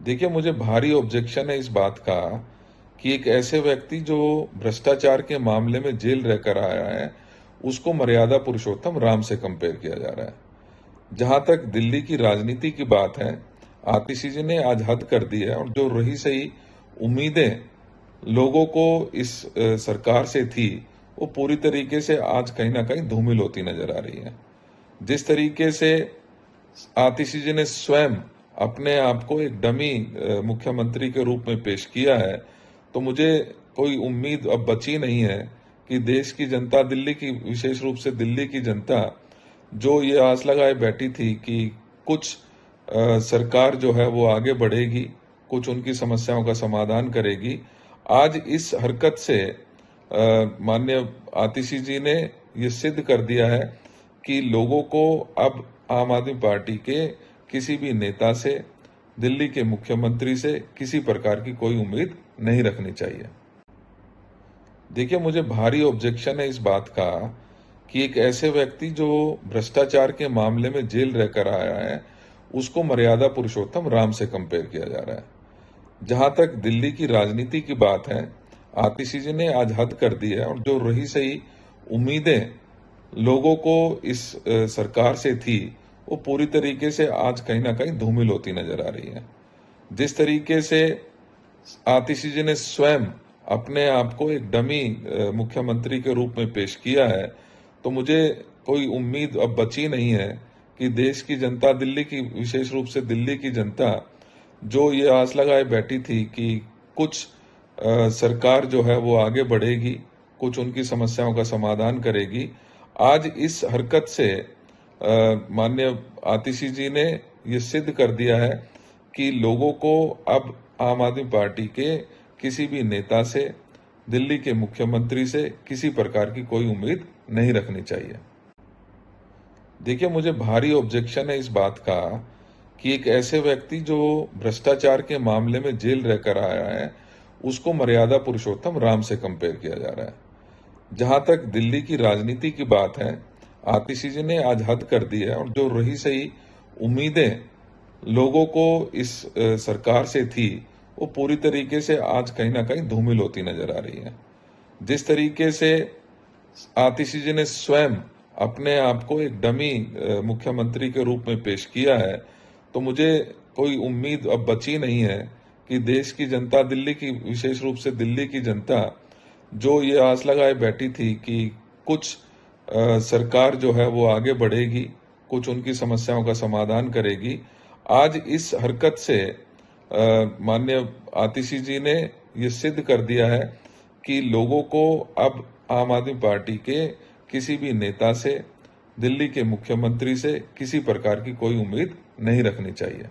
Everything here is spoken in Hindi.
देखिए, मुझे भारी ऑब्जेक्शन है इस बात का कि एक ऐसे व्यक्ति जो भ्रष्टाचार के मामले में जेल रहकर आया है, उसको मर्यादा पुरुषोत्तम राम से कंपेयर किया जा रहा है। जहां तक दिल्ली की राजनीति की बात है, आतिशी जी ने आज हद कर दी है और जो रही सही उम्मीदें लोगों को इस सरकार से थी, वो पूरी तरीके से आज कहीं ना कहीं धूमिल होती नजर आ रही है। जिस तरीके से आतिशी जी ने स्वयं अपने आप को एक डमी मुख्यमंत्री के रूप में पेश किया है, तो मुझे कोई उम्मीद अब बची नहीं है कि देश की जनता, दिल्ली की, विशेष रूप से दिल्ली की जनता जो ये आस लगाए बैठी थी कि कुछ सरकार जो है वो आगे बढ़ेगी, कुछ उनकी समस्याओं का समाधान करेगी, आज इस हरकत से माननीय आतिशी जी ने ये सिद्ध कर दिया है कि लोगों को अब आम आदमी पार्टी के किसी भी नेता से, दिल्ली के मुख्यमंत्री से किसी प्रकार की कोई उम्मीद नहीं रखनी चाहिए। देखिए, मुझे भारी ऑब्जेक्शन है इस बात का कि एक ऐसे व्यक्ति जो भ्रष्टाचार के मामले में जेल रहकर आया है, उसको मर्यादा पुरुषोत्तम राम से कंपेयर किया जा रहा है। जहां तक दिल्ली की राजनीति की बात है, आतिशी जी ने आज हद कर दी है और जो रही सही उम्मीदें लोगों को इस सरकार से थी, वो पूरी तरीके से आज कहीं ना कहीं धूमिल होती नजर आ रही है। जिस तरीके से आतिशी जी ने स्वयं अपने आप को एक डमी मुख्यमंत्री के रूप में पेश किया है, तो मुझे कोई उम्मीद अब बची नहीं है कि देश की जनता, दिल्ली की, विशेष रूप से दिल्ली की जनता जो ये आस लगाए बैठी थी कि कुछ सरकार जो है वो आगे बढ़ेगी, कुछ उनकी समस्याओं का समाधान करेगी, आज इस हरकत से माननीय आतिशी जी ने ये सिद्ध कर दिया है कि लोगों को अब आम आदमी पार्टी के किसी भी नेता से, दिल्ली के मुख्यमंत्री से किसी प्रकार की कोई उम्मीद नहीं रखनी चाहिए। देखिए, मुझे भारी ऑब्जेक्शन है इस बात का कि एक ऐसे व्यक्ति जो भ्रष्टाचार के मामले में जेल रहकर आया है, उसको मर्यादा पुरुषोत्तम राम से कंपेयर किया जा रहा है। जहां तक दिल्ली की राजनीति की बात है, आतिशी जी ने आज हद कर दी है और जो रही सही उम्मीदें लोगों को इस सरकार से थी, वो पूरी तरीके से आज कहीं ना कहीं धूमिल होती नजर आ रही है। जिस तरीके से आतिशी जी ने स्वयं अपने आप को एक डमी मुख्यमंत्री के रूप में पेश किया है, तो मुझे कोई उम्मीद अब बची नहीं है कि देश की जनता, दिल्ली की, विशेष रूप से दिल्ली की जनता जो ये आस लगाए बैठी थी कि कुछ सरकार जो है वो आगे बढ़ेगी, कुछ उनकी समस्याओं का समाधान करेगी, आज इस हरकत से माननीय आतिशी जी ने ये सिद्ध कर दिया है कि लोगों को अब आम आदमी पार्टी के किसी भी नेता से, दिल्ली के मुख्यमंत्री से किसी प्रकार की कोई उम्मीद नहीं रखनी चाहिए।